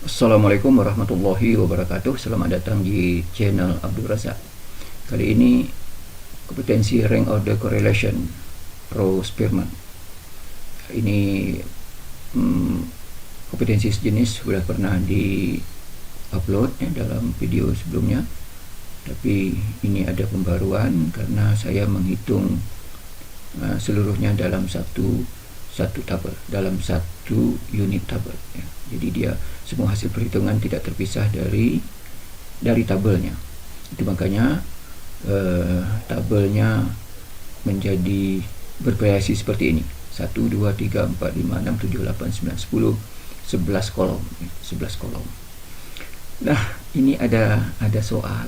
Assalamualaikum warahmatullahi wabarakatuh. Selamat datang di channel Abdul Razak. Kali ini kompetensi rank order correlation Pro Spearman. Ini kompetensi sejenis sudah pernah di upload dalam video sebelumnya, tapi ini ada pembaruan karena saya menghitung seluruhnya dalam satu tabel, dalam satu unit tabel ya. Jadi dia semua hasil perhitungan tidak terpisah dari tabelnya. Itu makanya tabelnya menjadi bervariasi seperti ini: 1, 2, 3, 4, 5, 6, 7, 8, 9, 10, 11 kolom, 11 kolom. Nah, ini ada soal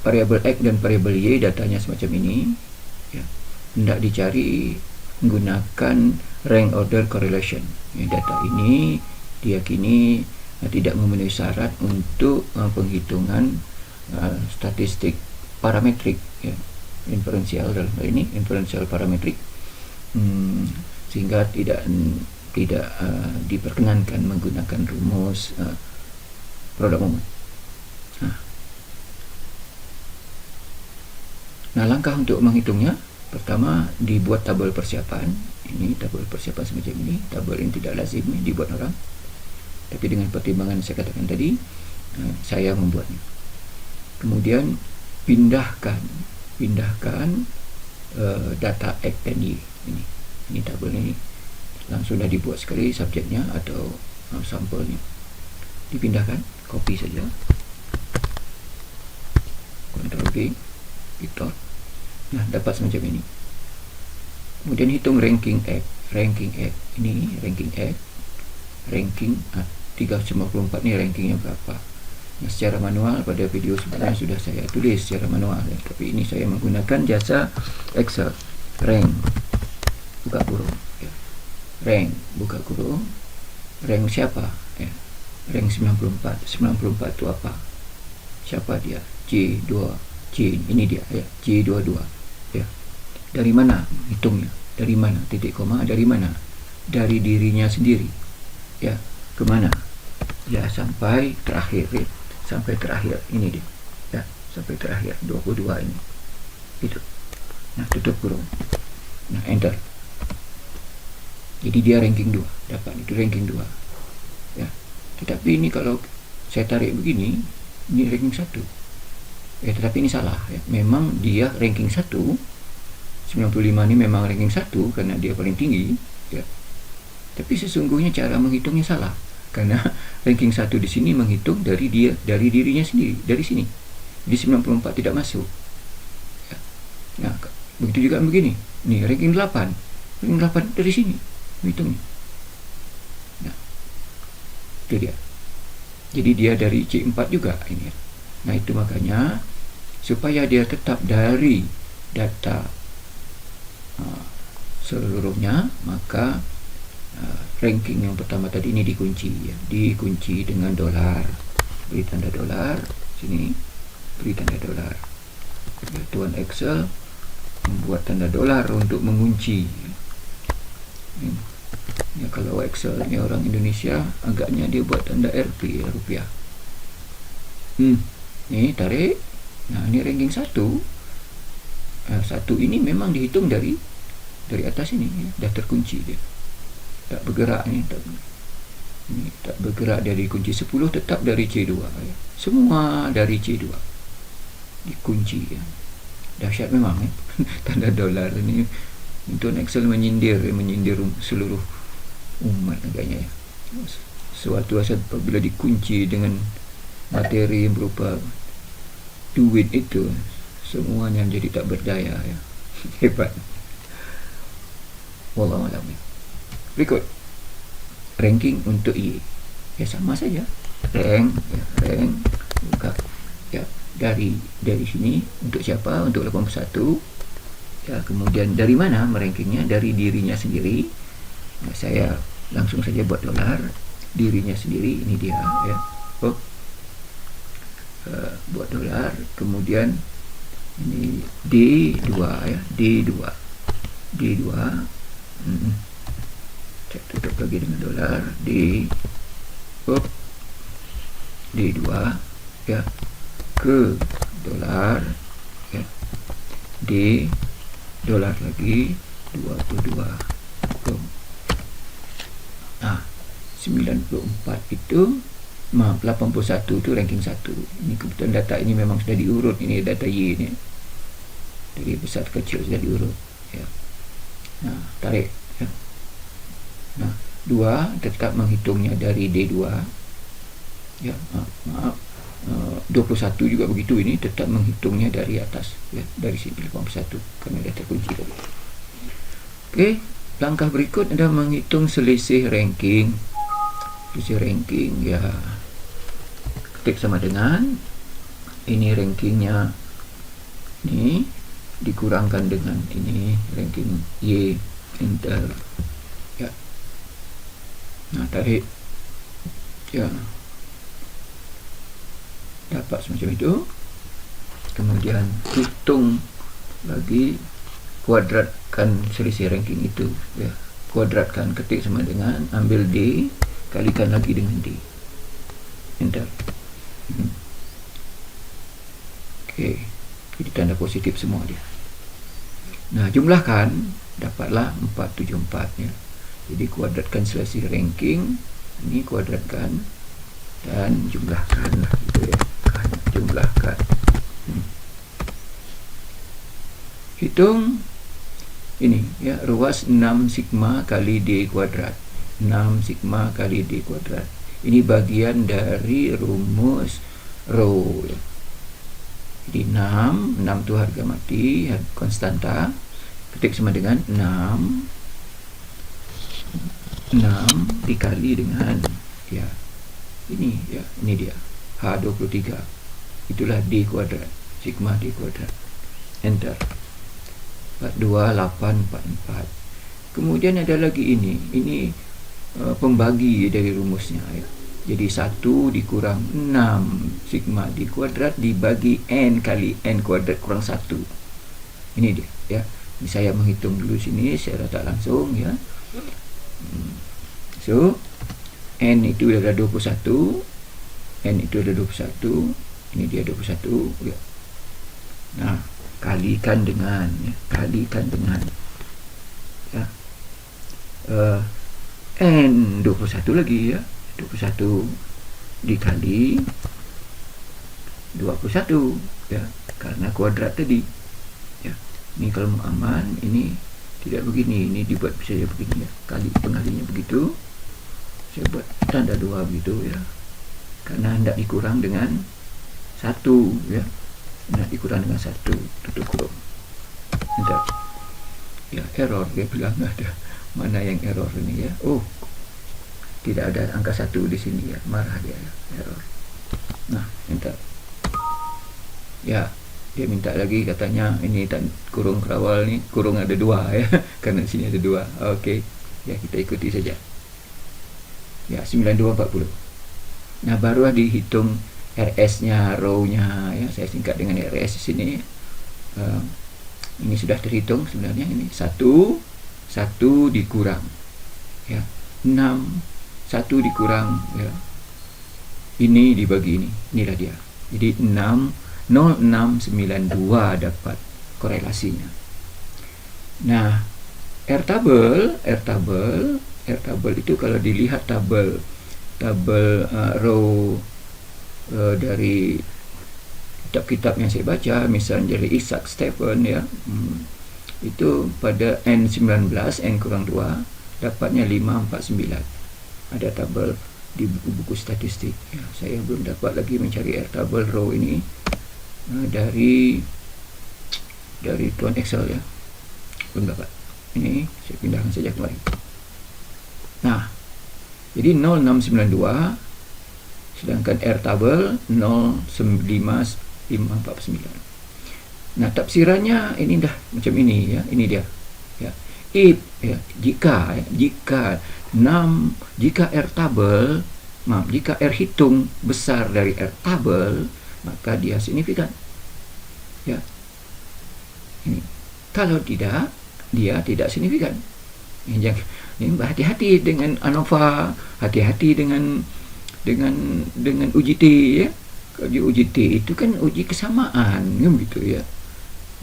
variabel X dan variabel Y, datanya semacam ini ya. Hendak dicari menggunakan rank order correlation. Data ini diyakini tidak memenuhi syarat untuk penghitungan statistik parametrik ya, inferensial dalam hal ini inferensial parametrik, sehingga tidak diperkenankan menggunakan rumus produk moment. Nah, langkah untuk menghitungnya: pertama, dibuat tabel persiapan. Ini tabel persiapan semacam ini. Tabel ini tidak lazim dibuat orang, tapi dengan pertimbangan saya katakan tadi, saya membuatnya. Kemudian pindahkan data X dan Y. Ini tabel ini langsung sudah dibuat sekali subjeknya atau sampelnya. Dipindahkan, copy saja, Ctrl V, Victor. Nah, dapat semacam ini. Kemudian hitung ranking X. Ini ranking X, ranking 354 ini rankingnya berapa. Nah, secara manual pada video sebelumnya sudah saya tulis secara manual ya. Tapi ini saya menggunakan jasa Excel. Rank buka kurung ya. Rank buka kurung, rank siapa ya? Rank 94 itu apa? Siapa dia? J, ini dia ya, J22 ya. Dari mana hitungnya? Dari mana? Titik koma dari mana? Dari dirinya sendiri ya. Kemana? Ya, sampai terakhir ya. Sampai terakhir ini dia ya, sampai terakhir 22 ini itu. Nah, tutup kurung. Nah, enter. Jadi dia ranking 2, dapat itu ranking 2 ya. Tetapi ini kalau saya tarik begini, ini ranking 1 ya, tetapi ini salah ya. Memang dia ranking 1, 95 ini memang ranking 1 karena dia paling tinggi ya. Tapi sesungguhnya cara menghitungnya salah, karena ranking 1 di sini menghitung dari dirinya sendiri, dari sini. Di 94 tidak masuk ya. Nah, begitu juga begini. Nih ranking 8 dari sini menghitungnya. Nah, itu dia. Jadi dia dari C4 juga ini. Nah, itu makanya supaya dia tetap dari data seluruhnya, maka ranking yang pertama tadi ini dikunci ya. Dikunci dengan dolar. Beri tanda dolar sini, beri tanda dolar ya. Tuan Excel membuat tanda dolar untuk mengunci ya. Kalau Excelnya orang Indonesia, agaknya dia buat tanda RP ya, rupiah. Nih tarik. Nah, ini ranking 1. 1 ini memang dihitung dari atas ini ya. Dah terkunci dia, tak bergerak nih, tak bergerak dari kunci 10, tetap dari C2 ya. Semua dari C2 dikunci ya. Dahsyat memang ya. Tanda dolar ini untuk Excel menyindir seluruh umat agaknya ya. Suatu aset apabila dikunci dengan materi yang berupa duit itu, semuanya jadi tak berdaya ya. Hebat. Wallahu a'lam. Berikut ranking untuk Y ya, sama saja. Rank buka ya, dari sini. Untuk siapa? Untuk 81 ya. Kemudian dari mana merankingnya? Dari dirinya sendiri. Nah, saya langsung saja buat dolar dirinya sendiri. Ini dia ya. Buat dolar. Kemudian ini D2 ya, D2 saya tutup lagi dengan dolar D2 ya, ke dolar ya, D dolar lagi 22. Nah, 94 itu, maaf, 81 itu ranking 1. Ini kebetulan data ini memang sudah diurut, ini data Y ini. Dari besar ke kecil sudah diurut ya. Nah, tarik ya. Nah, 2 tetap menghitungnya dari D2 ya, maaf 21 juga begitu, ini tetap menghitungnya dari atas ya, dari sini 81 karena dia terkunci tadi. Oke, langkah berikut adalah menghitung selisih ranking. Selisih ranking ya, ketik sama dengan ini rankingnya ini dikurangkan dengan ini ranking Y, enter ya. Nah, tarik ya, dapat semacam itu. Kemudian hitung lagi, kuadratkan selisih ranking itu ya, kuadratkan, ketik sama dengan ambil D kalikan lagi dengan D, enter. Oke, jadi tanda positif semua dia. Nah, jumlahkan, dapatlah 474 ya. Jadi kuadratkan selisih ranking, ini kuadratkan dan jumlahkan lah gitu ya, jumlahkan. Hitung ini ya, ruas 6 sigma kali D kuadrat, 6 sigma kali D kuadrat. Ini bagian dari rumus rho ya. Jadi 6 itu harga mati, konstanta, ketik sama dengan 6 dikali dengan ya ini ya, ini dia H23, itulah D kuadrat, sigma D kuadrat, enter. 42844. Kemudian ada lagi ini pembagi dari rumusnya ya. Jadi 1 dikurang 6 sigma D kuadrat dibagi N kali N kuadrat kurang 1. Ini dia ya. Ini saya menghitung dulu sini secara tak langsung ya. So N itu adalah 21, N itu adalah 21, ini dia 21 ya. Nah, kalikan dengan ya, ya, N 21 lagi ya, 21 dikali 21 ya, karena kuadrat tadi ya. Ini kalau mau aman, ini tidak begini, ini dibuat bisa ya begini ya, kali pengalinya begitu, saya buat tanda 2 begitu ya, karena hendak dikurang dengan 1 ya, hendak dikurang dengan 1, tutup kurung, enter. Ya, error, dia bilang ada, mana yang error ini ya, oh tidak ada angka 1 di sini ya, marah dia ya, error. Nah, enter ya. Dia minta lagi, katanya ini kurung kerawal nih, kurung ada 2 ya, karena di sini ada 2. Oke, ya kita ikuti saja ya, 9240. Nah, baru dihitung RS-nya, row-nya ya, saya singkat dengan RS di sini. Ini sudah terhitung sebenarnya, ini 1 dikurang ya, 6 1 dikurang ya, ini dibagi ini, inilah dia. Jadi 0692 dapat korelasinya. Nah, R tabel itu kalau dilihat tabel row dari kitab-kitab yang saya baca, misalnya dari Isaac Stephen ya, itu pada N19, N kurang 2 dapatnya 549. Ada tabel di buku-buku statistik ya. Saya belum dapat lagi mencari R tabel row ini dari Tuan Excel ya, belum dapat. Ini saya pindahkan saja kembali. Nah, jadi 0692, sedangkan R tabel 055549. Nah, tafsirannya ini dah macam ini ya, ini dia ya. If ya, jika R tabel, jika R hitung besar dari R tabel, maka dia signifikan ya. Ini kalau tidak, dia tidak signifikan. Ini hati-hati dengan ANOVA, hati-hati dengan UGT ya. Kalau UGT itu kan uji kesamaan kan gitu ya.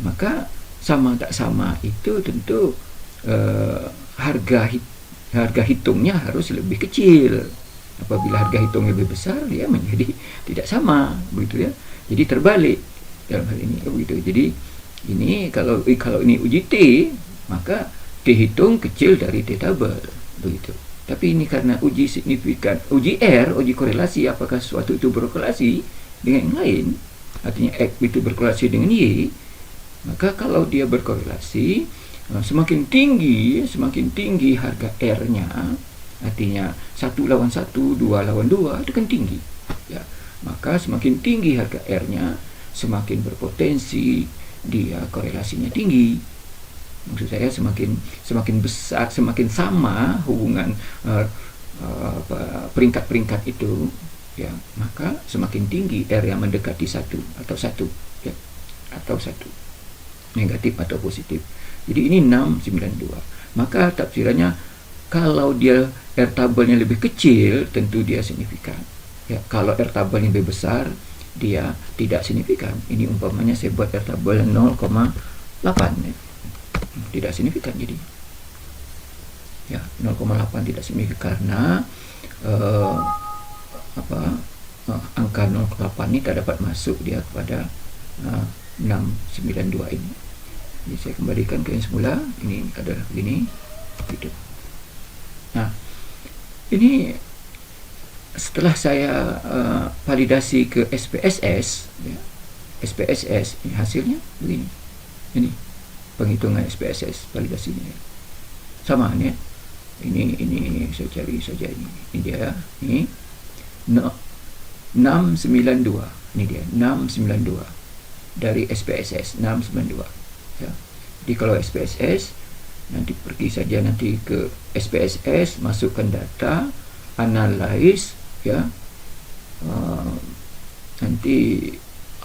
Maka sama tak sama itu tentu harga hitungnya harus lebih kecil. Apabila harga hitung lebih besar, dia menjadi tidak sama begitu ya. Jadi terbalik dalam hal ini begitu. Jadi ini kalau ini UGT, maka dihitung kecil dari T-table begitu. Tapi ini karena uji signifikan, uji R, uji korelasi, apakah sesuatu itu berkorelasi dengan yang lain, artinya X itu berkorelasi dengan Y, maka kalau dia berkorelasi, semakin tinggi harga R-nya, artinya 1 lawan 1, 2 lawan 2, itu kan tinggi ya. Maka semakin tinggi harga R-nya, semakin berpotensi dia korelasinya tinggi. Maksud saya semakin besar, semakin sama hubungan peringkat-peringkat itu ya, maka semakin tinggi R yang mendekati 1 ya, atau 1 negatif atau positif. Jadi ini 692. Maka tafsirannya kalau dia R tabelnya lebih kecil, tentu dia signifikan ya. Kalau R tabelnya lebih besar, dia tidak signifikan. Ini umpamanya saya buat R tabel 0,8 ya. Tidak signifikan, jadi ya 0,8 tidak signifikan karena angka 0,8 ini tak dapat masuk dia kepada 692 ini. Jadi saya kembalikan ke yang semula. Ini adalah begini gitu. Nah, ini setelah saya validasi ke SPSS ya, SPSS ini hasilnya begini. Ini penghitungan SPSS validasinya sama ya. Ini saya cari saja, ini dia, ini 692, ini dia 692 dari SPSS 692 ya. Jadi kalau SPSS nanti pergi saja nanti ke SPSS, masukkan data, analyze ya, nanti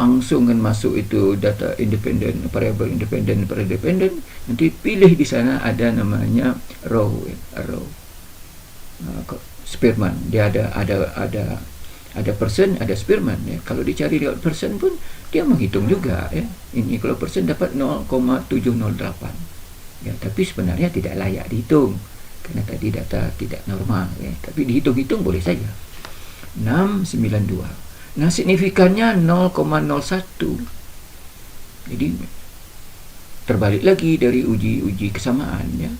langsung kan masuk itu data independen, variabel independen, nanti pilih di sana ada namanya row Spearman. Dia ada persen, ada Spearman ya. Kalau dicari lewat persen pun dia menghitung juga ya. Ini kalau persen dapat 0,708 ya, tapi sebenarnya tidak layak dihitung karena tadi data tidak normal ya, tapi dihitung-hitung boleh saja. 692. Nah, signifikannya 0,01. Jadi terbalik lagi dari uji kesamaan ya.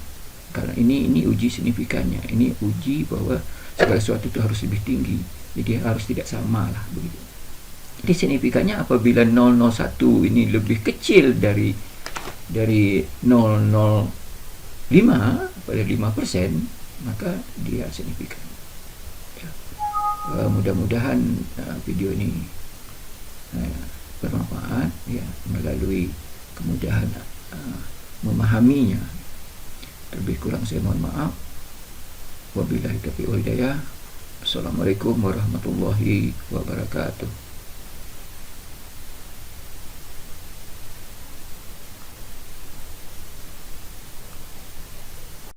Karena ini uji signifikannya. Ini uji bahwa segala sesuatu itu harus lebih tinggi. Jadi harus tidak sama lah begitu. Jadi signifikannya apabila 001 ini lebih kecil dari 005 pada 5%, maka dia signifikan. Mudah-mudahan video ini bermanfaat ya, melalui kemudahan memahaminya. Lebih kurang saya mohon maaf. Wabillahi taufiq wal hidayah. Assalamualaikum warahmatullahi wabarakatuh.